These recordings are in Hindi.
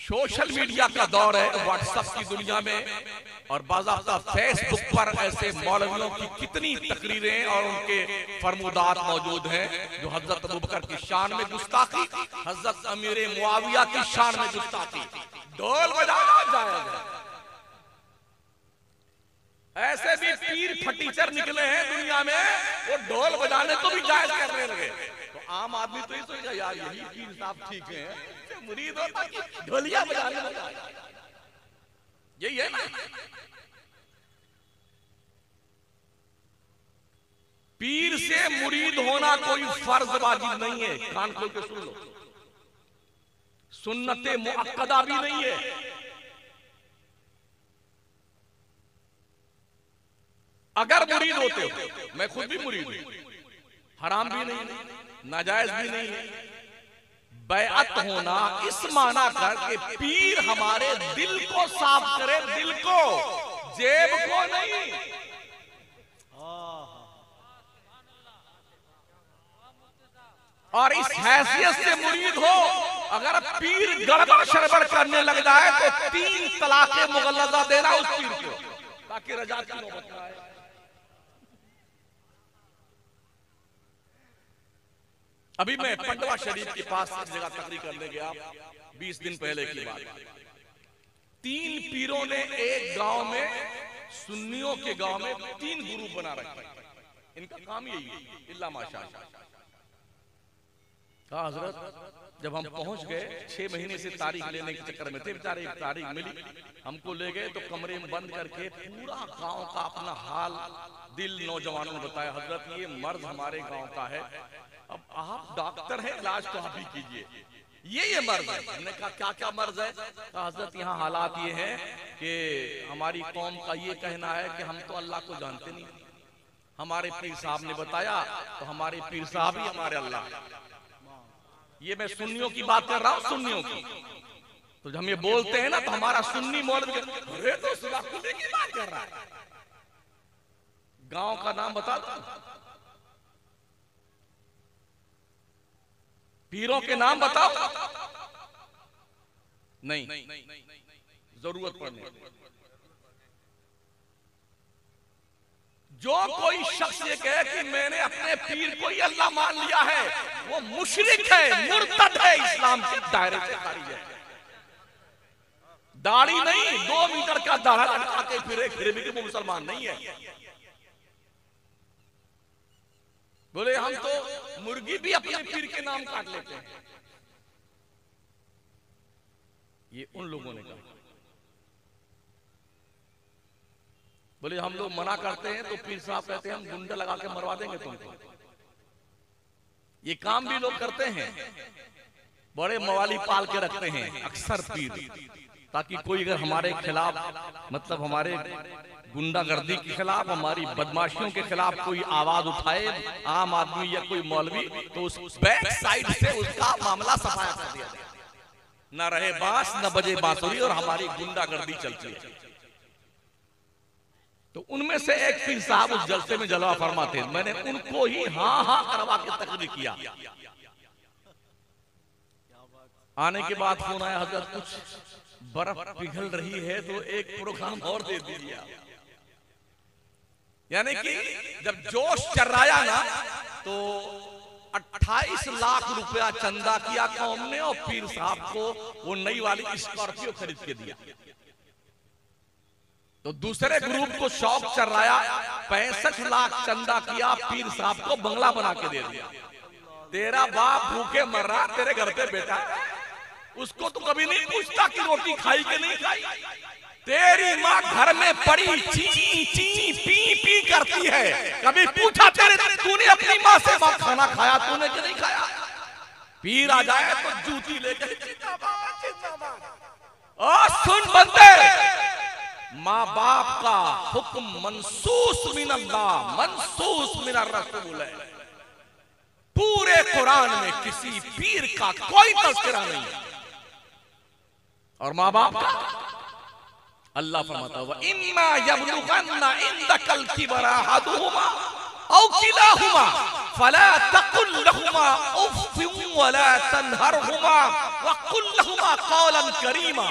सोशल मीडिया का दौर है, व्हाट्सएप की दुनिया में, और बाज़ाब्ता फेसबुक पर ऐसे मौलवियों की कितनी तकरीरें और उनके फरमुदात मौजूद हैं जो हजरत अबू बकर की शान में गुस्ताखी, हजरत अमीर मुआविया की शान में गुस्ताखी। ढोल बजाना जायज है। ऐसे भी पीर फटीचर निकले हैं दुनिया में, वो ढोल बजाने को भी जायज करने लगे। तो आम आदमी तो ये सोचेगा यार यही पीर साहब ठीक है, मुरीद होता कि ढोलिया बजाने लगा, यही है ना। पीर से मुरीद होना कोई फर्ज वाजिब नहीं है, कान खोल के सुन लो, सुन्नते मुअक्कदा भी नहीं है। अगर मुरीद होते हो, मैं खुद भी मुरीद हूं, हराम भी नहीं, नाजायज भी नहीं है। बैअत होना इस माना कर के पीर हमारे दिल को साफ करे, दिल को, जेब को नहीं। और इस हैसियत से मुरीद हो, अगर पीर गड़बड़ शड़बड़ करने लग जाए तो 3 तलाक़े मुगल्लज़ा देना उस पीर को, ताकि रजा की नौबत न आए। अभी मैं पंडवा शरीफ के पास एक जगह तकरीर करने गया, 20 दिन पहले की बात। 3 पीरों ने एक गांव में, सुन्नियों के गांव में 3 गुरु बना रखे। इनका काम यही है, इल्ला माशाअल्लाह। कहा हजरत, जब हम पहुंच गए, 6 महीने से तारीख लेने के चक्कर में थे, बेचारे एक तारीख मिली, हमको ले गए तो कमरे में बंद करके पूरा गांव का अपना हाल दिल नौजवानों ने बताया। हजरत ये मर्ज हमारे गांव का है, अब आप डॉक्टर हैं, इलाज तो आप ही कीजिए, ये मर्ज है। हमने कहा क्या क्या मर्ज है? कहा हजरत यहाँ हालात ये हैं कि हमारी कौम का ये कहना है कि हम तो अल्लाह को जानते नहीं, हमारे पीर साहब ने बताया तो हमारे पीर साहब ही हमारे अल्लाह। ये मैं सुन्नियों की बात कर रहा हूँ, सुन्नियों की। तो जब हम ये बोलते हैं ना तो हमारा सुन्नी मौलवी अरे तो सिराकुली की बात कर रहा है। गांव का नाम बता दो, पीरों के नाम बताओ। नहीं, जरूरत पड़ने जो कोई शख्स ये कहे कि मैंने अपने पीर को ही अल्लाह मान लिया है, वो मुशरिक है, मुर्तद है, इस्लाम के दायरे से खारिज है। दाढ़ी नहीं, 2 मीटर का दाढ़ा लटका के फिर भी वो मुसलमान नहीं है। बोले हम तो मुर्गी भी अपने पीर के नाम काट लेते हैं। ये उन लोगों ने कहा। बोले हम लोग मना करते हैं तो पीर साहब कहते हैं हम गुंडा लगा के मरवा देंगे तुमको। ये काम भी लोग करते हैं, बड़े मवाली पाल के रखते हैं अक्सर पीर, ताकि कोई अगर हमारे खिलाफ, मतलब हमारे गुंडागर्दी के खिलाफ, हमारी बदमाशियों के खिलाफ कोई आवाज उठाए, आम आदमी या कोई मौलवी, तो उस बैक साइड से उसका मामला सफाया कर दिया जाए। न रहे बांस न बजे बांसुरी और हमारी गुंडागर्दी चलती है। तो उनमें से एक पीर साहब उस जलसे में जलवा फरमाते, मैंने उनको ही हाँ हाँ करवा के तकरीर किया। आने के बाद फोन आया, हजरत कुछ बर्फ पिघल रही है तो एक प्रोग्राम और दे दीजिए। यानी कि जब जोश चर्राया ना तो 28 लाख रुपया चंदा किया कौम ने और पीर साहब को वो नई वाली स्कॉर्पियो खरीद के दिया। तो दूसरे ग्रुप को शौक चर्राया, 65 लाख चंदा किया, पीर साहब को बंगला बना के दे दिया। तेरा बाप भूखे मर रहा तेरे घर पे बेटा, उसको तो कभी नहीं पूछता कि रोटी खाई कि नहीं खाई। तेरी माँ घर में पड़ी ची ची पी पी करती है, कभी पूछा तूने अपनी माँ से खाना खाया तूने कि नहीं खाया? पीर आ जाए तो जूती लेकर और सुन बंदे, माँ बाप का हुक्म मनसूस मिनल्लाह मनसूस मिनर रसूल है। पूरे कुरान में किसी पीर का कोई तज़किरा नहीं है, और माँ बाप का अल्लाह फरमाता है इम्मा यबलुगन्ना इंदकल किबरा अहदुहुमा औ किलाहुमा फला तकुल लहुमा उफ़्फ़िन वला तनहरहुमा वक़ुल लहुमा क़ौलन करीमा।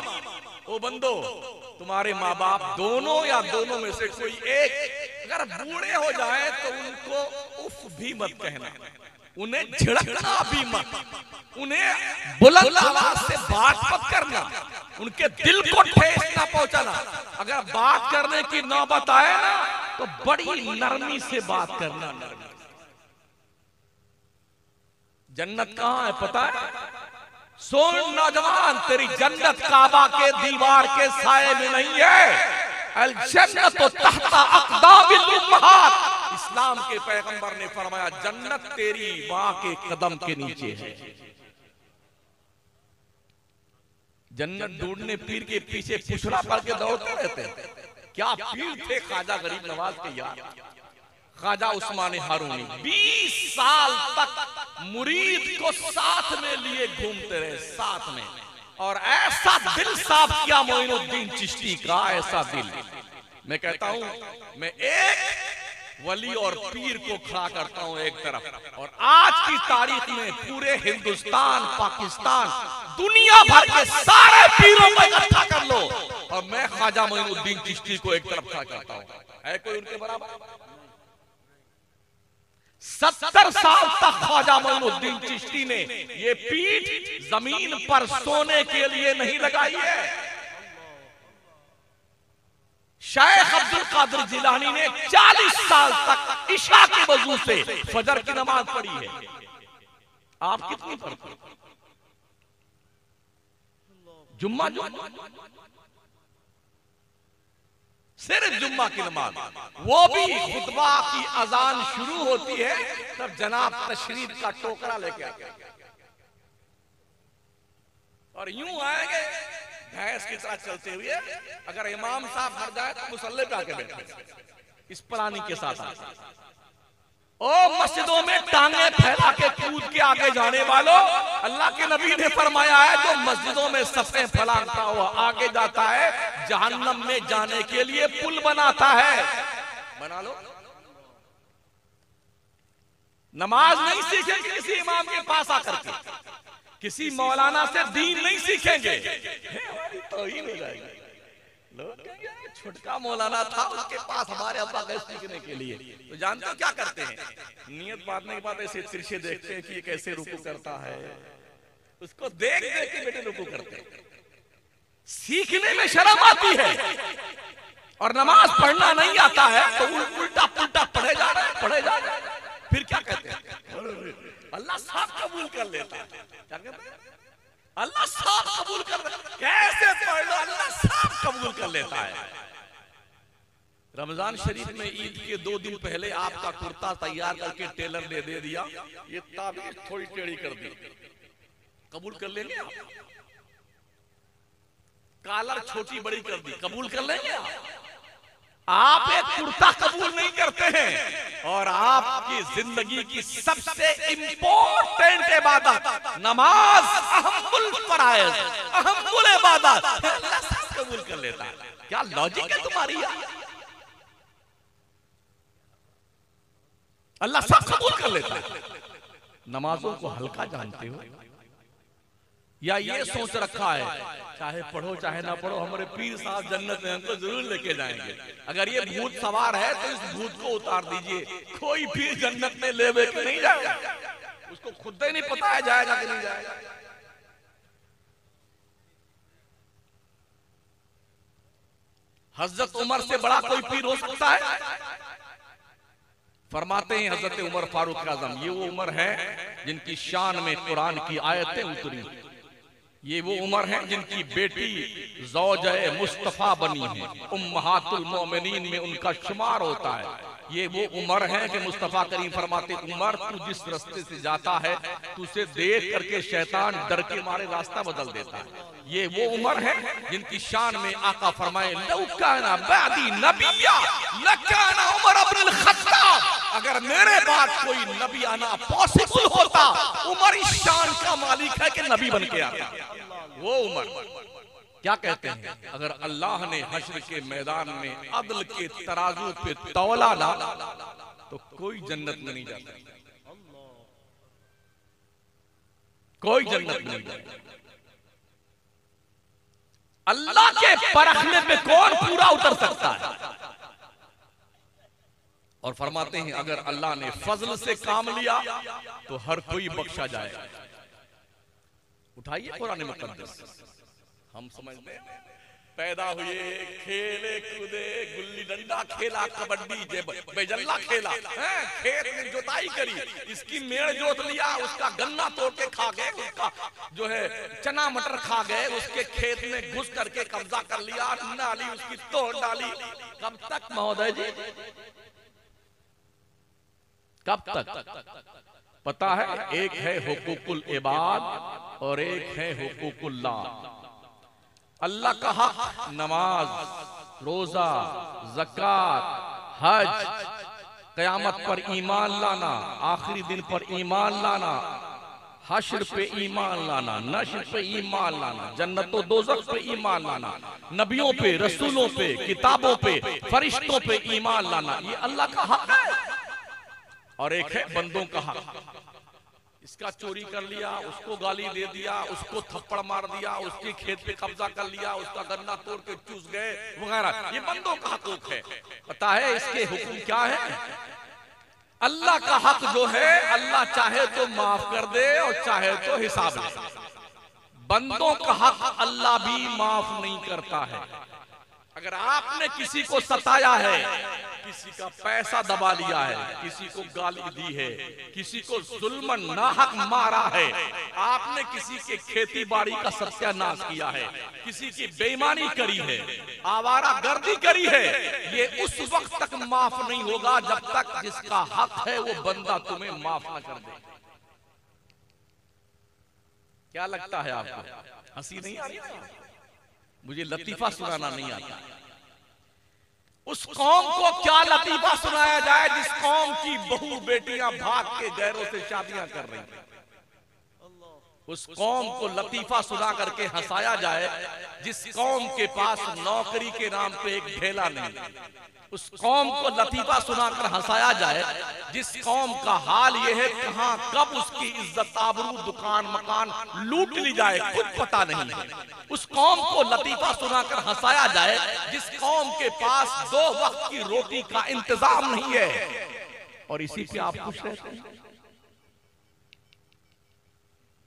ओ बंदो, तुम्हारे माँ बाप दोनों या दोनों में से कोई एक अगर बूढ़े हो जाए तो उनको उफ भी मत कहना, उन्हें झिड़कना भी मत, उन्हें बुलंद आवाज से बात मत करना, उनके दिल को ठेस ना पहुंचाना। अगर बात करने की नौबत आए ना तो बड़ी नरमी से बात करना। जन्नत कहां है पता है? सुन नौजवान, तेरी जन्नत काबा के दीवार के साए में नहीं है। अल जन्नत तहता अक़दामिल उम्महात। इस्लाम के पैगंबर ने फरमाया जन्नत तेरी मां के कदम के नीचे है। जन्नत ढूंढने पीर के पीछे पुछड़ा पड़ के दौड़ते रहते हैं। क्या पीर थे ख्वाजा गरीब नवाज के यार, ख्वाजा उस्मान हारूनी। 20 साल तक मुरीद को साथ में लिए घूमते रहे, साथ में। और ऐसा दिल साफ किया मोइनुद्दीन चिश्ती का, ऐसा दिल। मैं कहता हूं, मैं एक वली और पीर को खड़ा करता हूं एक तरफ, और आज की तारीख में पूरे हिंदुस्तान, पाकिस्तान, दुनिया भर के सारे पीरों को इकट्ठा कर लो और मैं ख्वाजा मोइनुद्दीन चिश्ती को एक तरफ खड़ा करता हूं। है कोई उनके बराबर? 70 साल तक ख्वाजा मोइनुद्दीन चिश्ती ने ये पीठ जमीन पर सोने के लिए नहीं लगाई है। शेख अब्दुल कादिर जिलानी ने 40 साल तक इशा के वजू से फजर की नमाज पढ़ी है। आप कितनी पढ़ते? जुम्मा सिर्फ जुम्मा की नमाज, वो भी खुतबा की अजान शुरू होती है तब जनाब तशरीफ का टोकरा लेके आते और यूं आएंगे भैंस की तरह चलते हुए। अगर इमाम साहब हट जाए तो मुसल्ले पे आके बैठे, इस प्राणी के साथ आते। ओ मस्जिदों में टांगे फैला के कूद के आगे जाने वालों, अल्लाह के नबी ने फरमाया है जो मस्जिदों में सफ़े फैलाता हुआ आगे जाता है जहन्नम में जाने के लिए पुल बनाता है। बना लो। नमाज नहीं सीखेंगे किसी इमाम के पास आकर के, किसी मौलाना से दीन नहीं सीखेंगे, तौहीन हो जाएगी। लोग छोटका मौलाना था, उसके पास हमारे अब्बा गए सीखने के लिए। तो जानते हो क्या करते हैं? नियत बांधने के बाद ऐसे तिरछे देखते हैं कि ये कैसे रुकू करता है, उसको देख देख के बेटे रुकू करते हैं। सीखने में शर्म आती है और नमाज पढ़ना नहीं आता है तो उल्टा पुल्टा पढ़े जा रहे हैं। फिर क्या कहते हैं? अल्लाह साफ कबूल कर लेता है। क्या कहते हैं? अल्लाह साफ कबूल कर लेता। कैसे पढ़ लो, अल्लाह साफ कबूल कर लेता है। रमजान शरीफ में ईद के 2 दिन पहले आपका कुर्ता तैयार करके टेलर ने दे दिया, ये ताबीज थोड़ी टेढ़ी कर दी, कबूल कर लेंगे आप? कॉलर छोटी बड़ी कर दी, कबूल कर लेंगे आप? एक कुर्ता कबूल नहीं करते हैं। और आपकी जिंदगी की सबसे इंपॉर्टेंट इबादत नमाज, अहमुल फराइज, अहमुल इबादत, अल्लाह सब कबूल कर लेता है। क्या लॉजिक है तुम्हारी? अल्लाह सब कबूल कर लेता है। नमाजों को हल्का जानते हो या ये सोच रखा है चाहे पढ़ो चाहे ना पढ़ो हमारे पीर साहब जन्नत में हमको जरूर लेके जाएंगे। अगर ये भूत सवार है तो इस भूत को उतार दीजिए, कोई पीर जन्नत में ले के नहीं जाएगा, उसको खुद ही नहीं पता है जाएगा कि नहीं जाएगा। हजरत उमर से बड़ा कोई पीर हो सकता है? फरमाते हैं हजरत उमर फारूक आजम, ये वो उमर है जिनकी शान में कुरान की आयतें उतरी। ये वो उमर है जिनकी बेटी ज़ौज-ए मुस्तफ़ा बनी है, उम्महातुल मोमिनीन में उनका शुमार होता है। ये वो उमर है कि मुस्तफ़ा करीम फरमाते, उमर तू जिस रास्ते से जाता है तुझे देख करके शैतान डर के मारे रास्ता बदल देता है। ये वो उमर है जिनकी शान में आका फरमाए, लौ काना बादी नबिय्या लकाना उमर इब्नुल खत्ताब, अगर मेरे बाद कोई नबी आना पॉसिबल होता, उमर इस शान का मालिक है कि नबी बन के आता। वो उमर क्या कहते हैं? अगर अल्लाह ने हश्र के मैदान में अदल के तराजू पे तौला ला तो कोई जन्नत में नहीं जाता। कोई जन्नत नहीं जाएगा। अल्लाह के परखने पे कौन पूरा उतर सकता है? और फरमाते हैं अगर अल्लाह ने फजल से काम लिया तो हर कोई बख्शा जाएगा। उठाइए कुरान मुकद्दस, हम समझते हैं पैदा हुए, खेले कूदे, गुल्ली डंडा खेला, कबड्डी बेजल्ला खेला, खेत में जुताई करी, इसकी मेड़ जोत लिया, उसका गन्ना तोड़ के खा गए, उसका जो है चना मटर खा गए, उसके खेत में घुस करके कब्जा कर लिया, नाली उसकी तोड़ डाली। कब तक महोदय जी, कब तक? पता है, एक है हुकूकुल इबाद और एक है हुकूकुल्लाह। अल्लाह का हक नमाज, रोजा, ज़कात, हज, क़यामत पर ईमान लाना, आखिरी दिन पर ईमान लाना, हश्र पे ईमान लाना, नश्र पे ईमान लाना, जन्नत और दोज़ख पे ईमान लाना, नबियों पे, रसूलों पे, किताबों पे, फरिश्तों पे ईमान लाना, ये अल्लाह का हक है। और एक है बंदों का हक। इसका चोरी कर लिया, उसको गाली दे दिया, उसको थप्पड़ मार दिया, उसके खेत पे कब्जा कर लिया, उसका गन्ना तोड़ के चूस गए वगैरह, ये बंदों का हकूक है। पता है इसके हुक्म क्या है? अल्लाह का हक जो है, अल्लाह चाहे तो माफ कर दे और चाहे तो हिसाब ले। बंदों का हक अल्लाह भी माफ नहीं करता है। अगर आपने किसी को सताया है, किसी का पैसा दबा लिया है, किसी को गाली दी है, किसी को जुल्मन नाहक मारा है, आपने किसी के खेती बाड़ी का सत्यानाश किया है, किसी की बेईमानी करी है, आवारा गर्दी करी है, ये उस वक्त तक माफ नहीं होगा जब तक जिसका हक है वो बंदा तुम्हें माफ ना कर दे। क्या लगता है आपको? हंसी नहीं आ रही? मुझे लतीफा सुनाना नहीं आता। उस कौम को क्या लतीफा सुनाया जाए जिस कौम की बहू बेटियां भाग के गैरों से शादियां कर रही हैं? उस कौम को लतीफा सुना करके हंसाया जाए जिस कौम के पास नौकरी के नाम पे एक ढेला नहीं। उस कौम को लतीफा सुनाकर हंसाया जाए जिस कौम का हाल यह है कहां कब उसकी इज्जत आबरू दुकान मकान लूट ली जाए खुद पता नहीं है। उस कौम को लतीफा सुनाकर हंसाया जाए जिस कौम के पास 2 वक्त की रोटी का इंतजाम नहीं है, और इसी पे आप खुश रहते हैं।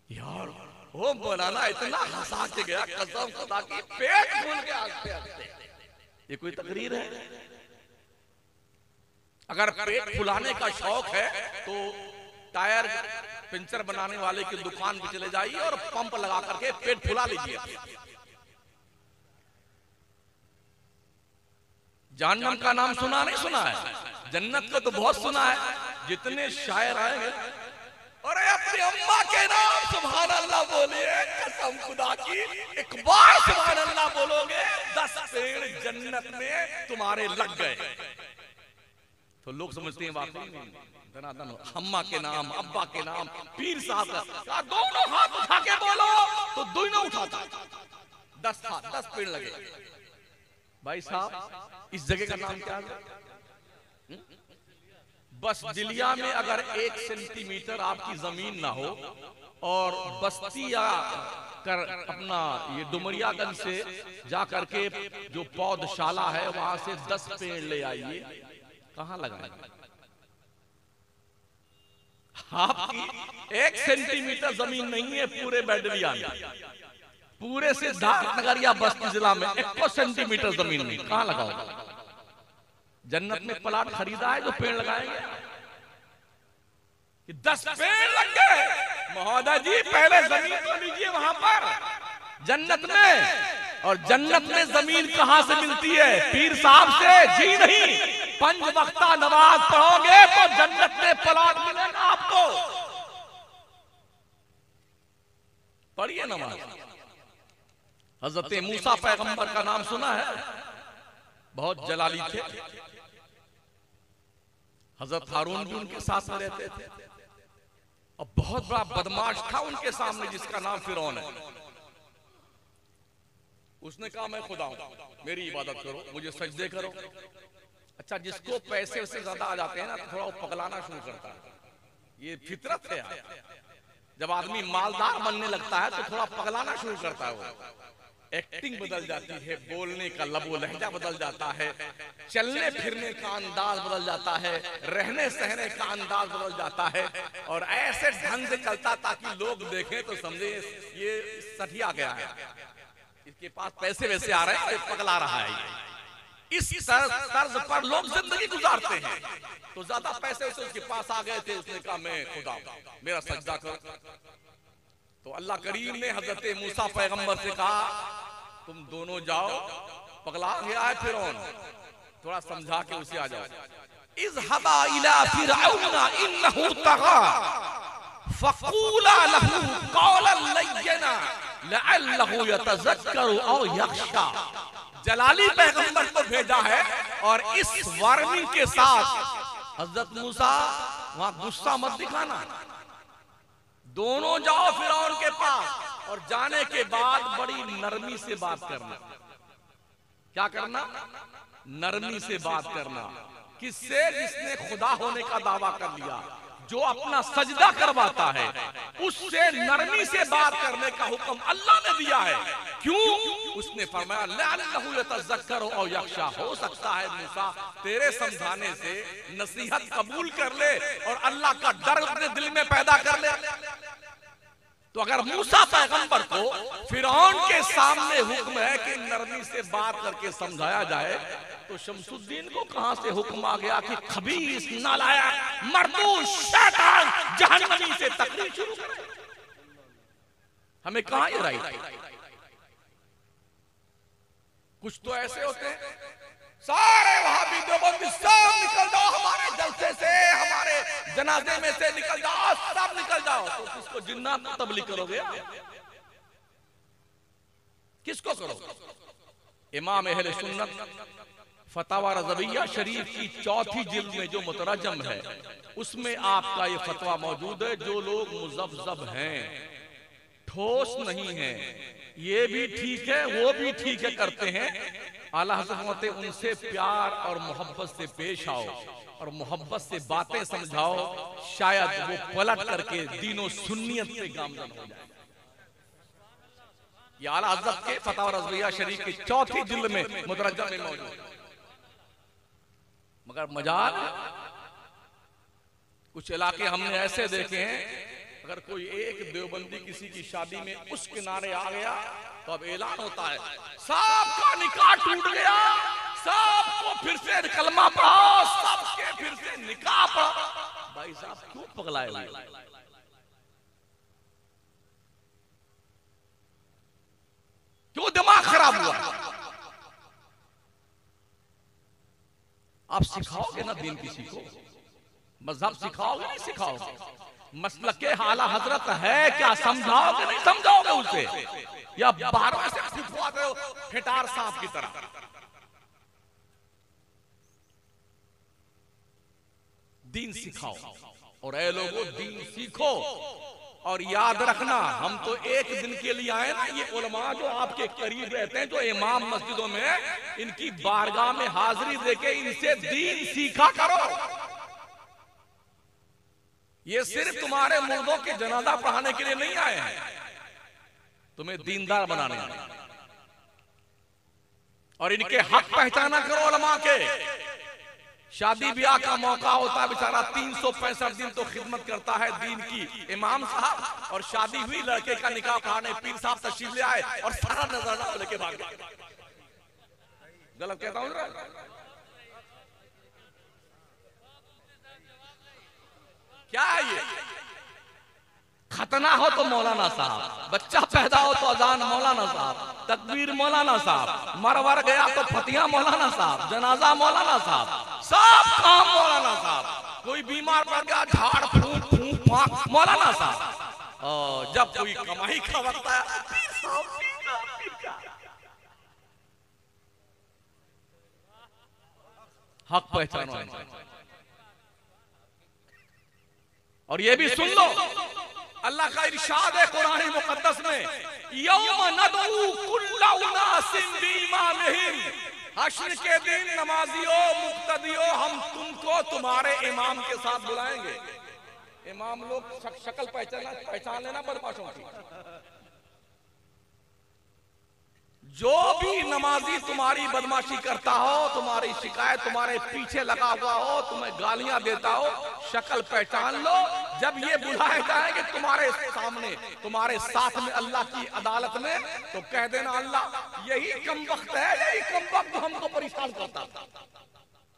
यार वो मौलाना इतना हंसा के गया, कसम खुदा की पेट फूल के हंसते हंसते। ये कोई तकरीर है? अगर पेट फुलाने का शौक है तो टायर पंचर बनाने वाले की दुकान पे चले जाइए और पंप लगा करके पेट फुला लीजिए। जहन्नम का नाम सुना नहीं सुना है? जन्नत का तो बहुत सुना है। जितने शायर आएंगे, और अपनी अम्मा के नाम सुभान अल्लाह बोलिए, कसम खुदा की एक बार सुभान अल्लाह बोलोगे 10 पेड़ जन्नत में तुम्हारे लग गए। तो लोग समझते हैं वाकई में धनाधन अम्मा के नाम, अब्बा के नाम, पीर साहब का दोनों हाथ उठा के बोलो तो दोनों उठाता 10 पेड़ लगे। भाई साहब इस जगह का नाम क्या है? बस दिलिया में अगर 1 सेंटीमीटर आपकी जमीन ना हो और बस्तिया कर अपना ये डुमरियागंज से जा करके जो पौधशाला है वहां से 10 पेड़ ले आइए, कहां लगाएंगे? आपकी 1 सेंटीमीटर जमीन नहीं है पूरे बैडलिया में, पूरे सिद्धार्थ नगर या बस्ती जिला में 1 सेंटीमीटर जमीन नहीं, कहां लगाओगे? जन्नत में प्लाट खरीदा है जो पेड़ लगाएंगे? 10 पेड़ लग गए महोदय जी, पहले जमीन तो लीजिए वहां पर जन्नत में। और जन्नत में जमीन कहां से मिलती है? पीर साहब से? जी नहीं, 5 वक्ता नमाज पढ़ोगे तो जन्नत में प्लाट मिलेगा आपको। पढ़िए नमाज। हजरत मूसा पैगंबर का नाम सुना है? बहुत जलाली थे। हजरत हारून भी उनके साथ में रहते थे और बहुत बड़ा बदमाश था उनके सामने जिसका नाम फिरौन है। उसने कहा मैं खुदा हूं, मेरी इबादत करो, मुझे सजदे करो। अच्छा, जिसको पैसे से ज्यादा आ जाते हैं ना तो थोड़ा वो पगलाना शुरू करता है, ये फितरत है यार। जब आदमी मालदार बनने लगता है तो थोड़ा पगलाना शुरू करता है, वो एक्टिंग बदल जाती है, बोलने का लबो लहजा बदल जाता है, चलने फिरने का अंदाज बदल जाता है, रहने सहने का अंदाज बदल जाता है, और ऐसे ढंग से चलता ताकि लोग देखें तो समझे ये सठिया गया है, इसके पास पैसे वैसे आ रहे हैं, ये पगला रहा है। इस तर्ज पर लोग जिंदगी गुजारते हैं। तो ज्यादा पैसे उसके पास आ गए थे, उसने कहा मैं खुदा मेरा सजदा कर। तो अल्लाह करीम ने हजरत मूसा पैगंबर से कहा तुम दोनों जाओ, पगला गया है फिरौन, थोड़ा समझा के उसे आ जाओ। इज़हबा इला फिरऔन इन्नहु तगा फक़ूला लहू क़ौलन लय्यना लअल्लहु यतज़क्करु औ यख्शा। जलाली पैगंबर को भेजा है और इस वार्निंग के साथ हजरत मूसा वहां गुस्सा मत दिखाना, दोनों जाओ फिरौन के पास और जाने के बाद बड़ी नरमी से बात करना। क्या करना? नरमी से बात करना। किससे? जिसने खुदा होने का दावा कर लिया, जो अपना सजदा करवाता है, उससे नरमी से बात करने का हुक्म अल्लाह ने दिया है। क्यों? उसने फरमाया लअल्लहु यतज़क्करु औ यख्शा, हो सकता है मूसा तेरे समझाने से नसीहत कबूल कर ले और अल्लाह का डर अपने दिल में पैदा कर ले। तो अगर मूसा पैगंबर को फिरौन के सामने हुक्म है कि नरमी से बात करके समझाया जाए, तो शमसुद्दीन को कहां से हुक्म आ गया कि खबीस नालायक मरदूद शैतान जहन्नमी से तकरीर शुरू करे? हमें कहां ये राइट? कुछ तो ऐसे होते हैं, सारे वहाबी देवबंदी सब निकल जाओ हमारे जलसे से, हमारे जनाजे में से निकल जाओ, सब निकल जाओ। तो किसको जिन्नात तबलीग करोगे? किसको करो? इमाम अहले सुन्नत फतवा रज़विया शरीफ की 4थी जिल्द में जो मुतरजम है, उसमें आपका ये फतवा मौजूद है। जो लोग मुज़ब्ज़ब हैं, ठोस नहीं है, ये भी ठीक है वो भी ठीक है करते हैं, आला हज़रत उनसे प्यार और मोहब्बत से पेश आओ और मोहब्बत से बातें समझाओ, शायद वो पलट करके दीनो सुन्नियत से गामज़न हो जाए। ये आला हज़रत के फतवा रज़विया शरीफ की 4थी जिल्द में मुतरजम में मौजूद। मगर मजाल, कुछ इलाके हमने ऐसे देखे हैं, अगर कोई एक देवबंदी किसी की शादी में उस किनारे आ गया तो अब ऐलान होता है सबका निकाह टूट गया, सबको फिर से कलमा पढ़ाओ, सबके फिर से निकाह पढ़ाओ। भाई साहब क्यों पगलाए हुए? क्यों दिमाग खराब हुआ? आप सिखाओगे ना दीन किसी को, मजहब सिखाओगे नहीं सिखाओगे, मसलके आला हजरत है क्या समझाओगे नहीं समझाओगे उसे, या बारह से फुफवाते हो फिटार सांप की तरह? दीन सिखाओ और ऐ लोगों दीन सीखो। और याद रखना, हम तो एक दिन के लिए आए ना, ये उलमा जो आपके करीब रहते हैं, जो इमाम मस्जिदों में, इनकी बारगाह में हाजिरी देके इनसे दीन सीखा करो। ये सिर्फ तुम्हारे मुर्दों के जनाजा पढ़ाने के लिए नहीं आए हैं, तुम्हें दीनदार बनाने आए। और इनके हक पहचाना करो उलमा के। शादी ब्याह का मौका होता है, बेचारा 365 दिन तो खिदमत करता है दीन की इमाम साहब, और शादी हुई, लड़के का निकाह पढ़ाने पीर साहब तशरीफ ले आए और सारा नजराना लेके भाग गए। गलत कहता हूं? क्या है ये? खतना हो तो मौलाना साहब, बच्चा पैदा हो तो अजान मौलाना साहब, तकबीर मौलाना साहब, मरवर गया तो फतिया मौलाना साहब, जनाजा मौलाना साहब, सब काम मौलाना साहब। कोई बीमार पड़ गया झाड़ फूंक फूंक फांक मौलाना साहब। और जब कोई कमाई का वक्त आया, हक पहचानो। और ये भी सुन लो, अल्लाह का इरशाद है कुरान मुकद्दस में, यौम नदऊ कुल्ला उनासिन बिइमामिहिम, हश्र के दिन नमाजियों मुक्तदियों हम तुमको तुम्हारे इमाम के साथ बुलाएंगे। इमाम लोग शक्ल पहचान लेना बदमाशों की। जो भी नमाजी तुम्हारी बदमाशी करता हो, तुम्हारी शिकायत तुम्हारे पीछे लगा हुआ हो, तुम्हें गालियां देता हो, शक्ल पहचान लो। जब ये बुलाए जाएंगे तुम्हारे सामने, तुम्हारे साथ में अल्लाह की अदालत में, तो कह देना अल्लाह यही कमबख्त है, यही कमबख्त हमको परेशान करता था।